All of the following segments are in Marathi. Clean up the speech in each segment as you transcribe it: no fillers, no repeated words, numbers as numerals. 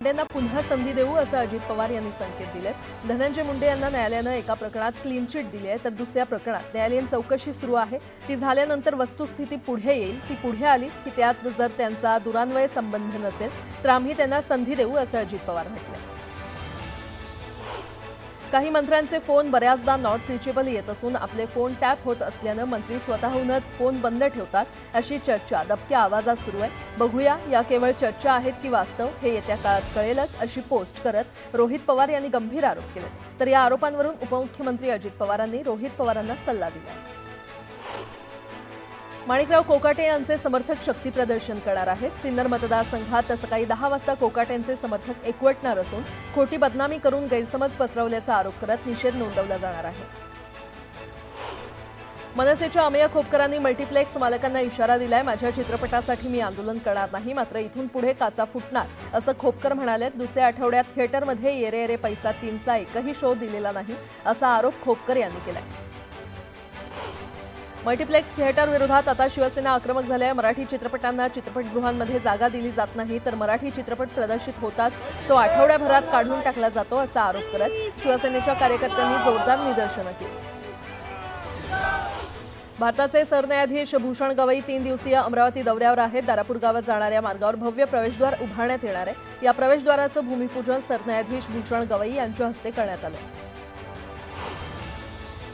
मुंडेंना पुन्हा संधी देऊ असं अजित पवार यांनी संकेत दिलेत। धनंजय मुंडे यांना न्यायालयानं एका प्रकरणात क्लीन चिट दिली आहे, तर दुसऱ्या प्रकरणात न्यायालयीन चौकशी सुरू आहे। ती झाल्यानंतर वस्तुस्थिती पुढे येईल। ती पुढे आली की त्यात जर त्यांचा दुरान्वय संबंध नसेल तर आम्ही त्यांना संधी देऊ असं अजित पवार म्हटले। काही मंत्र्यांचे फोन बऱ्याचदा नॉट रिचेबल येत असून आपले फोन टॅप होत असल्यानं मंत्री स्वतःहूनच फोन बंद ठेवतात, अशी चर्चा दबक्या आवाजात सुरू आहे। बघूया या केवळ चर्चा आहेत की वास्तव, हे येत्या काळात कळेलच, अशी पोस्ट करत रोहित पवार यांनी गंभीर आरोप केले। तर या आरोपांवरून उपमुख्यमंत्री अजित पवारांनी रोहित पवारांना सल्ला दिला। माणिकराव कोकाटे यांचे समर्थक शक्तीप्रदर्शन करणार आहेत। सिन्नर मतदारसंघात सकाळी 10 वाजता कोकाटेंचे समर्थक एकवटणार असून खोटी बदनामी करून गैरसमज पसरवल्याचा आरोप करत निषेध नोंदवला जाणार आहे। मनसेच्या अमेय खोपकरांनी मल्टीप्लेक्स मालकांना इशारा दिलाय, माझ्या चित्रपटासाठी मी आंदोलन करणार नाही, मात्र इथून पुढे काचा फुटणार असं खोपकर म्हणालेत। दुसऱ्या आठवड्यात थिएटरमध्ये येरे येरे पैसा 3चा एकही शो दिलेला नाही असा आरोप खोपकर यांनी केलाय। मल्टीप्लेक्स थिएटर विरोधात आता शिवसेना आक्रमक झाली आहे। मराठी चित्रपटांना चित्रपटगृहांमध्ये जागा दिली जात नाही, तर मराठी चित्रपट प्रदर्शित होताच तो आठवड्याभरात काढून टाकला जातो असा आरोप करत शिवसेनेच्या कार्यकर्त्यांनी जोरदार निदर्शनं केली। भारताचे सरन्यायाधीश भूषण गवई 3 दिवसीय अमरावती दौऱ्यावर आहेत। दारापूर गावात जाणाऱ्या मार्गावर भव्य प्रवेशद्वार उभारण्यात येणार आहे। या प्रवेशद्वाराचं भूमिपूजन सरन्यायाधीश भूषण गवई यांच्या हस्ते करण्यात आलं।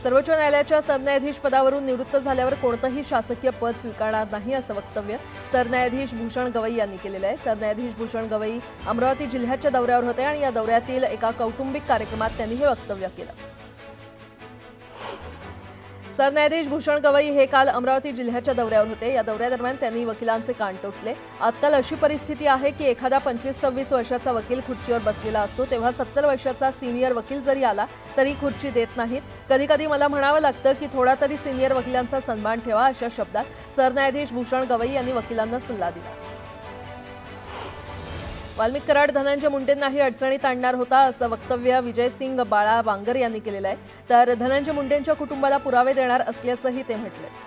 सर्वोच्च न्यायालयाच्या सरन्यायाधीश पदावरून निवृत्त झाल्यावर कोणतंही शासकीय पद स्वीकारणार नाही असं वक्तव्य सरन्यायाधीश भूषण गवई यांनी केलेलं आहे। सरन्यायाधीश भूषण गवई अमरावती जिल्ह्याच्या दौऱ्यावर होते आणि या दौऱ्यातील एका कौटुंबिक कार्यक्रमात त्यांनी हे वक्तव्य केलं। सरन्यायाधीश भूषण गवई हे काल अमरावती जिल्ह्याच्या दौऱ्यावर होते। या दौऱ्यादरम्यान त्यांनी वकिलांचे कान टोचले। आजकाल अशी परिस्थिती आहे की एखादा 25-26 वर्षाचा वकील खुर्चीवर बसलेला असतो, तेव्हा 70 वर्षाचा सिनियर वकील जरी आला तरी खुर्ची देत नाहीत। कधी कधी मला म्हणावं लागतं की थोडा तरी सिनियर वकिलांचा सन्मान ठेवा, अशा शब्दात सरन्यायाधीश भूषण गवई यांनी वकिलांना सल्ला दिला। वाल्मिक कराड धनंजय मुंडेंनाही अडचणीत आणणार होता असं वक्तव्य विजयसिंग बाळा वांगर यांनी केलेलं आहे। तर धनंजय मुंडेंच्या कुटुंबाला पुरावे देणार असल्याचंही ते म्हटले।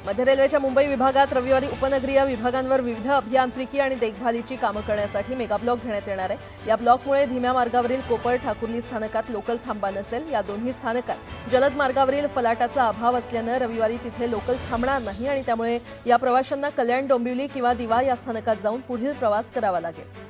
मध्य रेल्वेच्या मुंबई विभागात रविवारी उपनगरीय विभागांवर विविध अभियांत्रिकी आणि देखभालीची कामं करण्यासाठी मेगा ब्लॉक घेण्यात येणार आहे। या ब्लॉकमुळे धीम्या मार्गावरील कोपर ठाकुर्ली स्थानकात लोकल थांबा नसेल। या दोन्ही स्थानकात जलद मार्गावरील फलाटाचा अभाव असल्यानं रविवारी तिथे लोकल थांबणार नाही आणि त्यामुळे या प्रवाशांना कल्याण डोंबिवली किंवा दिवा या स्थानकात जाऊन पुढील प्रवास करावा लागेल।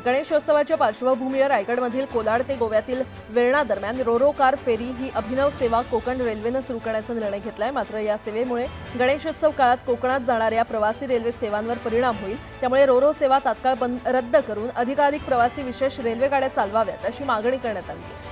गणेशोत्सवाच्या पार्श्वभूमीवर रायगडमधील कोलाड ते गोव्यातील वेर्णा दरम्यान रोरो कार फेरी ही अभिनव सेवा कोकण रेल्वेनं सुरू करण्याचा निर्णय घेतलाय। मात्र या सेवेमुळे गणेशोत्सव काळात कोकणात जाणाऱ्या प्रवासी रेल्वे सेवांवर परिणाम होईल, त्यामुळे रोरो सेवा तात्काळ रद्द करून अधिकाधिक प्रवासी विशेष रेल्वेगाड्या चालवाव्यात अशी मागणी करण्यात आली आहे।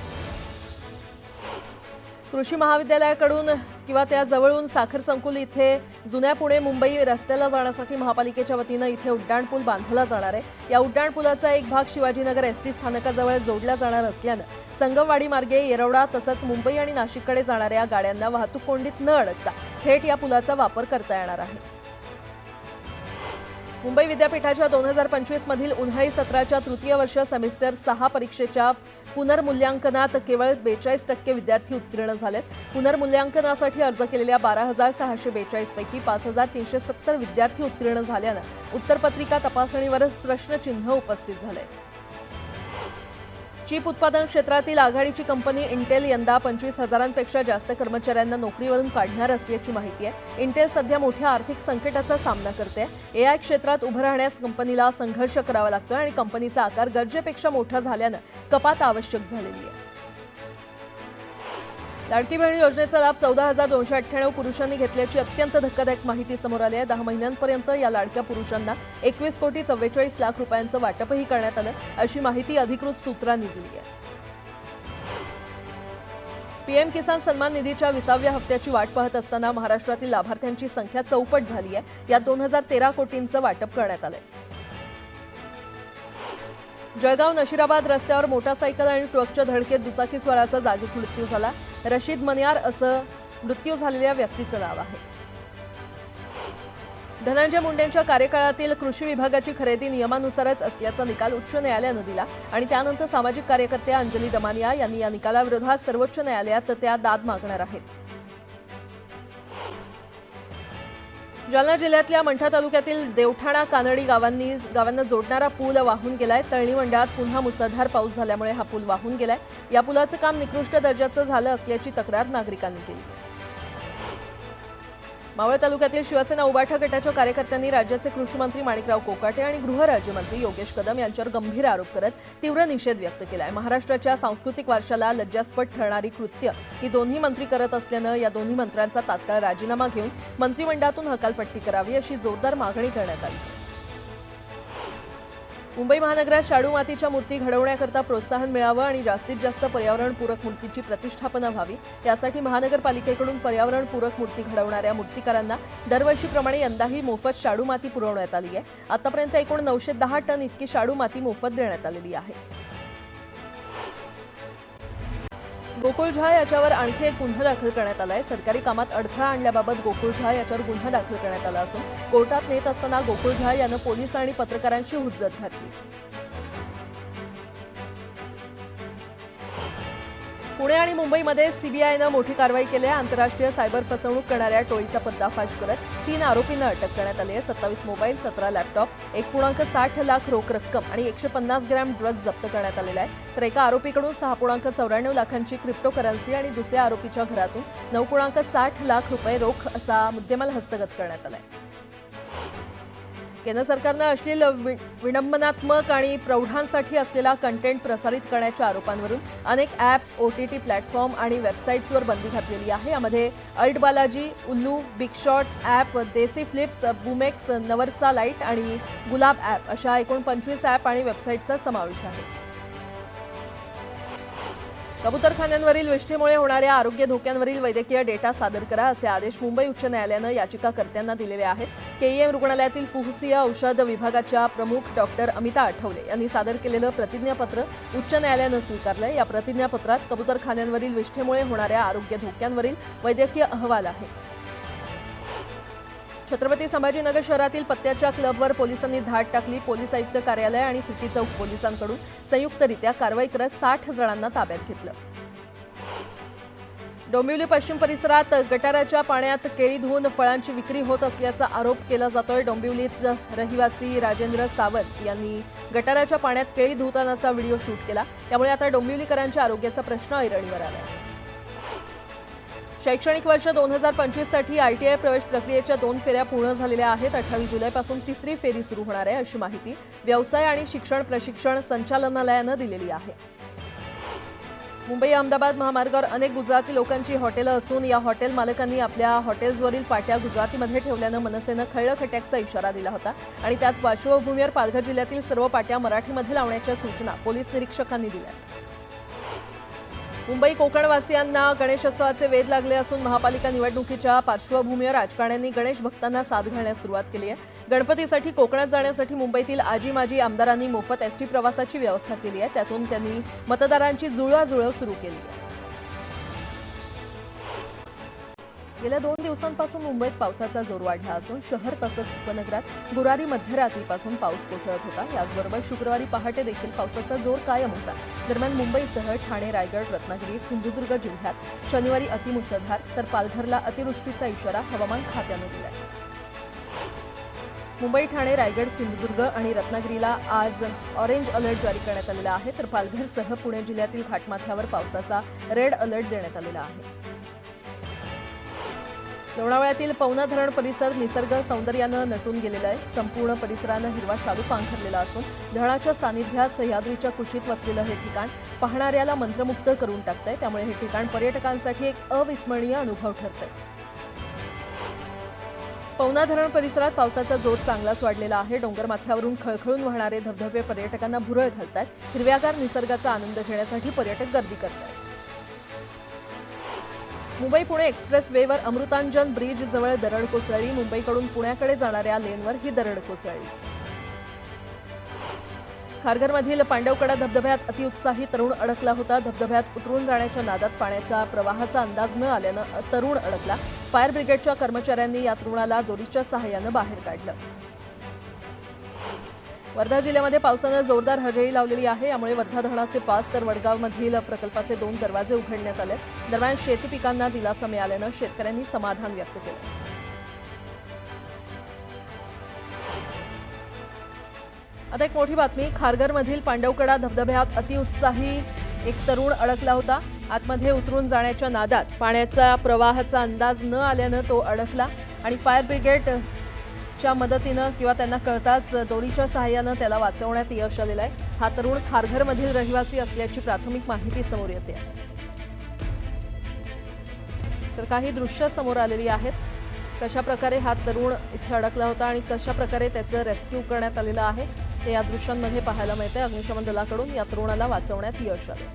कृषी महाविद्यालयाकडून किंवा त्या जवळून साखर संकुल इथे जुन्या पुणे मुंबई रस्त्याला जाण्यासाठी महापालिकेच्या वतीनं इथे उड्डाणपूल बांधला जाणार आहे। या उड्डाणपुलाचा एक भाग शिवाजीनगर एसटी स्थानकाजवळ जोडला जाणार असल्यानं संगमवाडी मार्गे येरवडा तसंच मुंबई आणि नाशिककडे जाणाऱ्या गाड्यांना वाहतूक कोंडीत न अडकता थेट या पुलाचा वापर करता येणार आहे। मुंबई विद्यापीठाच्या 2025 मधील उन्हाळी सत्राच्या तृतीय वर्ष सेमिस्टर 6 परीक्षेच्या पुनर्मूल्यांकनात केवळ 42% विद्यार्थी उत्तीर्ण झालेत। पुनर्मूल्यांकनासाठी अर्ज केलेल्या 12,642 पैकी 5,370 विद्यार्थी उत्तीर्ण झाल्यानं उत्तरपत्रिका तपासणीवरच प्रश्नचिन्ह उपस्थित झाले। चिप उत्पादन क्षेत्रातील आघाडीची कंपनी इंटेल यंदा 25,000पेक्षा जास्त कर्मचाऱ्यांना नोकरीवरून काढणार असल्याची माहिती आहे। इंटेल सध्या मोठ्या आर्थिक संकटाचा सामना करते। एआय क्षेत्रात उभं राहण्यास कंपनीला संघर्ष करावा लागतो आणि कंपनीचा आकार गरजेपेक्षा मोठा झाल्यानं कपात आवश्यक झालेली आहे। लाडकी बहीण योजनेचा लाभ 14,298 पुरुषांनी घेतल्याची अत्यंत धक्कादायक माहिती समोर आली आहे। 10 महिन्यांपर्यंत या लाडक्या पुरुषांना 21,44,00,000 रुपयांचं वाटपही करण्यात आलं, अशी माहिती अधिकृत सूत्रांनी दिली आहे। पीएम किसान सन्मान निधीच्या 20व्या हप्त्याची वाट पाहत असताना महाराष्ट्रातील लाभार्थ्यांची संख्या चौपट झाली आहे। यात 2,013 कोटींचं वाटप करण्यात आलंय। जळगाव नशिराबाद रस्त्यावर मोटारसायकल आणि ट्रकच्या धडकेत दुचाकीस्वाराचा जागीच मृत्यू झाला। रशीद मनियार असं मृत्यू झालेल्या व्यक्तीचं नाव आहे। धनंजय मुंडेंच्या कार्यकाळातील कृषी विभागाची खरेदी नियमानुसारच असल्याचा निकाल उच्च न्यायालयानं दिला आणि त्यानंतर सामाजिक कार्यकर्त्या अंजली दमानिया यांनी या निकालाविरोधात सर्वोच्च न्यायालयात त्या दाद मागणार आहेत। जालना जिल्ह्यातल्या मंठा तालुक्यातील देवठाणा कानडी गावांना जोडणारा पूल वाहून गेलाय। तळणी मंडळात पुन्हा मुसळधार पाऊस झाल्यामुळे हा पूल वाहून गेलाय। या पुलाचं काम निकृष्ट दर्जाचं झालं असल्याची तक्रार नागरिकांनी केली। मावळ तालुक्यातील शिवसेना उबाठा गटाच्या कार्यकर्त्यांनी राज्याचे कृषी मंत्री माणिकराव कोकाटे आणि गृहराज्यमंत्री योगेश कदम यांच्यावर गंभीर आरोप करत तीव्र निषेध व्यक्त केलाय। महाराष्ट्राच्या सांस्कृतिक वारशाला लज्जास्पद ठरणारी कृत्य ही दोन्ही मंत्री करत असल्यानं या दोन्ही मंत्र्यांचा तात्काळ राजीनामा घेऊन मंत्रिमंडळातून हकालपट्टी करावी अशी जोरदार मागणी करण्यात आली। मुंबई महानगरात शाडू मातीच्या मूर्ती घडवण्याकरता प्रोत्साहन मिळावं आणि जास्तीत जास्त पर्यावरणपूरक मूर्तीची प्रतिष्ठापना व्हावी यासाठी महानगरपालिकेकडून पर्यावरणपूरक मूर्ती घडवणाऱ्या मूर्तिकारांना दरवर्षीप्रमाणे यंदाही मोफत शाडू माती पुरवण्यात आली आहे। आतापर्यंत एकूण 910 टन इतकी शाडू माती मोफत देण्यात आलेली आहे। गोकुळ झा याच्यावर आणखी एक गुन्हा दाखल करण्यात आलाय। सरकारी कामात अडथळा आणल्याबाबत गोकुळ झा याच्यावर गुन्हा दाखल करण्यात आला असून कोर्टात नेत असताना गोकुळ झा यानं पोलीस आणि पत्रकारांशी हुज्जत घातली। पुणे आणि मुंबईमध्ये सीबीआयनं मोठी कारवाई केली आहे। आंतरराष्ट्रीय सायबर फसवणूक करणाऱ्या टोळीचा पर्दाफाश करत 3 आरोपींना अटक करण्यात आली आहे। 27 मोबाईल, 17 लॅपटॉप, 1.60 लाख रोख रक्कम आणि 150 ग्रॅम ड्रग्ज जप्त करण्यात आलेला आहे। तर एका आरोपीकडून 6.94 लाखांची क्रिप्टोकरन्सी आणि दुसऱ्या आरोपीच्या घरातून 9.60 लाख रुपये रोख असा मुद्देमाल हस्तगत करण्यात आला आहे। केंद्र सरकारनं अश्लील, विडंबनात्मक आणि प्रौढांसाठी असलेला कंटेंट प्रसारित करण्याच्या आरोपांवरून अनेक ॲप्स, OTT प्लॅटफॉर्म आणि वेबसाईट्सवर बंदी घातलेली आहे। यामध्ये अल्ट बालाजी, उल्लू, बिग शॉट्स ॲप, देसी फ्लिप्स, बुमेक्स, नवरसा लाईट आणि गुलाब ॲप अशा एकूण 25 ॲप आणि वेबसाईटचा समावेश आहे। कबूतरखान्यांवरील विष्ठेमुळे होणाऱ्या आरोग्य धोक्यांवरील वैद्यकीय डेटा सादर करा असे आदेश मुंबई उच्च न्यायालयानं याचिकाकर्त्यांना दिलेले आहेत। KEM रुग्णालयातील फुफ्फुसीय औषध विभागाच्या प्रमुख डॉक्टर अमिता आठवले यांनी सादर केलेलं प्रतिज्ञापत्र उच्च न्यायालयानं स्वीकारलंय। या प्रतिज्ञापत्रात कबूतरखान्यांवरील विष्ठेमुळे होणाऱ्या आरोग्य धोक्यांवरील वैद्यकीय अहवाल आहे। छत्रपती संभाजीनगर शहरातील पत्त्याच्या क्लबवर पोलिसांनी धाड टाकली। पोलीस आयुक्त कार्यालय आणि सिटी चौक पोलिसांकडून संयुक्तरित्या कारवाई करत 60 जणांना ताब्यात घेतलं। डोंबिवली पश्चिम परिसरात गटाराच्या पाण्यात केळी धुवून फळांची विक्री होत असल्याचा आरोप केला जातोय। डोंबिवलीत रहिवासी राजेंद्र सावंत यांनी गटाराच्या पाण्यात केळी धुतानाचा व्हिडिओ शूट केला। त्यामुळे आता डोंबिवलीकरांच्या आरोग्याचा प्रश्न ऐरणीवर आला। शैक्षणिक वर्ष 2025 साठी ITI प्रवेश प्रक्रियेच्या 2 फेऱ्या पूर्ण झालेल्या आहेत। 28 जुलैपासून 3री फेरी सुरू होणार आहे अशी माहिती व्यवसाय आणि शिक्षण प्रशिक्षण संचालनालयानं दिलेली आहे। मुंबई अहमदाबाद महामार्गावर अनेक गुजराती लोकांची हॉटेलं असून या हॉटेल मालकांनी आपल्या हॉटेल्सवरील पाट्या गुजरातीमध्ये ठेवल्यानं मनसेनं खळखट्याचा इशारा दिला होता आणि त्याच पार्श्वभूमीवर पालघर जिल्ह्यातील सर्व पाट्या मराठीमध्ये लावण्याच्या सूचना पोलीस निरीक्षकांनी दिल्यात। मुंबई कोकणवासियांना गणेशोत्सवाचे वेध लागले असून महापालिका निवडणुकीच्या पार्श्वभूमीवर राजकारण्यांनी गणेश भक्तांना साथ घालण्यास सुरुवात केली आहे। गणपतीसाठी कोकणात जाण्यासाठी मुंबईतील आजी माजी आमदारांनी मोफत ST प्रवासाची व्यवस्था केली आहे। त्यातून त्यांनी मतदारांची जुळवाजुळव सुरू केली आहे। गेल्या 2 दिवसांपासून मुंबईत पावसाचा जोर वाढला असून शहर तसंच उपनगरात गुरुवारी मध्यरात्रीपासून पाऊस कोसळत होता। याचबरोबर शुक्रवारी पहाटे देखील पावसाचा जोर कायम होता। दरम्यान मुंबईसह ठाणे, रायगड, रत्नागिरी, सिंधुदुर्ग जिल्ह्यात शनिवारी अतिमुसळधार तर पालघरला अतिवृष्टीचा इशारा हवामान खात्यानं दिलाय। मुंबई, ठाणे, रायगड, सिंधुदुर्ग आणि रत्नागिरीला आज ऑरेंज अलर्ट जारी करण्यात आलेला आहे। तर पालघरसह पुणे जिल्ह्यातील घाटमाथ्यावर पावसाचा रेड अलर्ट देण्यात आलेला आहे। लोणावळ्यातील पवना धरण परिसर निसर्ग सौंदर्यानं नटून गेलेला आहे। संपूर्ण परिसरानं हिरवा शालू पांघरलेला असून धरणाच्या सानिध्यात सह्याद्रीच्या कुशीत वसलेलं हे ठिकाण पाहणाऱ्याला मंत्रमुग्ध करून टाकतंय। त्यामुळे हे ठिकाण पर्यटकांसाठी एक अविस्मरणीय अनुभव ठरतंय। पवना धरण परिसरात पावसाचा जोर चांगलाच वाढलेला आहे। डोंगरमाथ्यावरून खळखळून वाहणारे धबधबे पर्यटकांना भुरळ घालतात। हिरव्यागार निसर्गाचा आनंद घेण्यासाठी पर्यटक गर्दी करतात। मुंबई पुणे एक्सप्रेस वेवर अमृतांजन ब्रिज जवळ दरड कोसळली। मुंबईकडून पुण्याकडे जाणाऱ्या लेनवर ही दरड कोसळली। खारघरमधील पांडवकडा धबधब्यात अतिउत्साही तरुण अडकला होता। धबधब्यात उतरून जाण्याच्या नादात पाण्याच्या प्रवाहाचा अंदाज न आल्यानं तरुण अडकला। फायर ब्रिगेडच्या कर्मचाऱ्यांनी या तरुणाला दोरीच्या सहाय्यानं बाहेर काढलं। वर्धा जिल्ह्यामध्ये पावसानं जोरदार हजेरी लावलेली आहे। यामुळे वर्धा धरणाचे 5 तर वडगावमधील प्रकल्पाचे 2 दरवाजे उघडण्यात आले। दरम्यान शेती पिकांना दिलासा मिळाल्यानं शेतकऱ्यांनी समाधान व्यक्त केलं। आता एक मोठी बातमी, खारघरमधील पांडवकडा धबधब्यात अतिउत्साही एक तरुण अडकला होता. आतमध्ये उतरून जाण्याच्या नादात पाण्याचा प्रवाहाचा अंदाज न आल्यानं तो अडकला आणि फायर ब्रिगेडच्या मदतीनं किंवा त्यांना कळताच दोरीच्या सहाय्यानं त्याला वाचवण्यात यश आलेलं आहे. हा तरुण खारघरमधील रहिवासी असल्याची प्राथमिक माहिती समोर येते. तर काही दृश्य समोर आलेली आहेत. कशा प्रकारे हा तरुण इथे अडकला होता आणि कशा प्रकारे त्याचं रेस्क्यू करण्यात आलेलं आहे ते या दृश्यांमध्ये पाहायला मिळते. अग्निशमन दलाकडून या तरुणाला वाचवण्यात यश आले.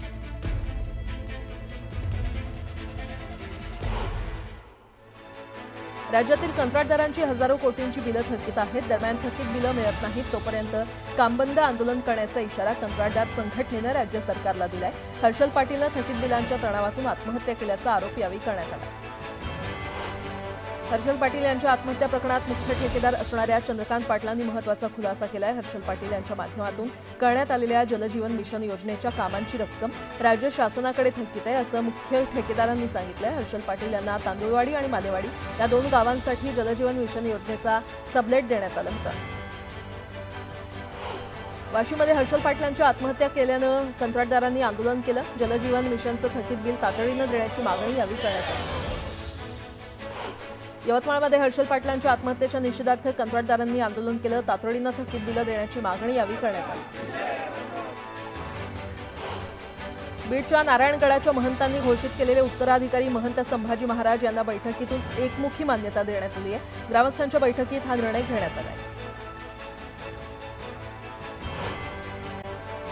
राज्यातील कंत्राटदारांची हजारो कोटींची बिलं थकीत आहेत. दरम्यान थकीत बिलं मिळत नाहीत तोपर्यंत कामबंद आंदोलन करण्याचा इशारा कंत्राटदार संघटनेनं राज्य सरकारला दिलाय. हर्षल पाटीलनं थकीत बिलांच्या तणावातून आत्महत्या केल्याचा आरोप यावेळी करण्यात आला. हर्षल पाटील यांच्या आत्महत्या प्रकरणात मुख्य ठेकेदार असणाऱ्या चंद्रकांत पाटलांनी महत्त्वाचा खुलासा केलाय. हर्षल पाटील यांच्या माध्यमातून करण्यात आलेल्या जलजीवन मिशन योजनेच्या कामांची रक्कम राज्य शासनाकडे थकीत आहे असं मुख्य ठेकेदारांनी सांगितलंय. हर्षल पाटील यांना तांदुळवाडी आणि मालेवाडी या 2 गावांसाठी जलजीवन मिशन योजनेचा सबलेट देण्यात आला होता. वाशीमध्ये हर्षल पाटलांची आत्महत्या केल्यानं कंत्राटदारांनी आंदोलन केलं. जलजीवन मिशनचं थकीत बिल तातडीनं देण्याची मागणी यावेळी करण्यात आली. यवतमाळमध्ये हर्षल पाटलांच्या आत्महत्येच्या निषेधार्थ कंत्राटदारांनी आंदोलन केलं. तातडीनं थकीत बिलं देण्याची मागणी यावेळी करण्यात आली. बीडच्या नारायणगडाच्या महंतांनी घोषित केलेले उत्तराधिकारी महंत संभाजी महाराज यांना बैठकीतून एकमुखी मान्यता देण्यात आली आहे. ग्रामस्थांच्या बैठकीत हा निर्णय घेण्यात आला आहे.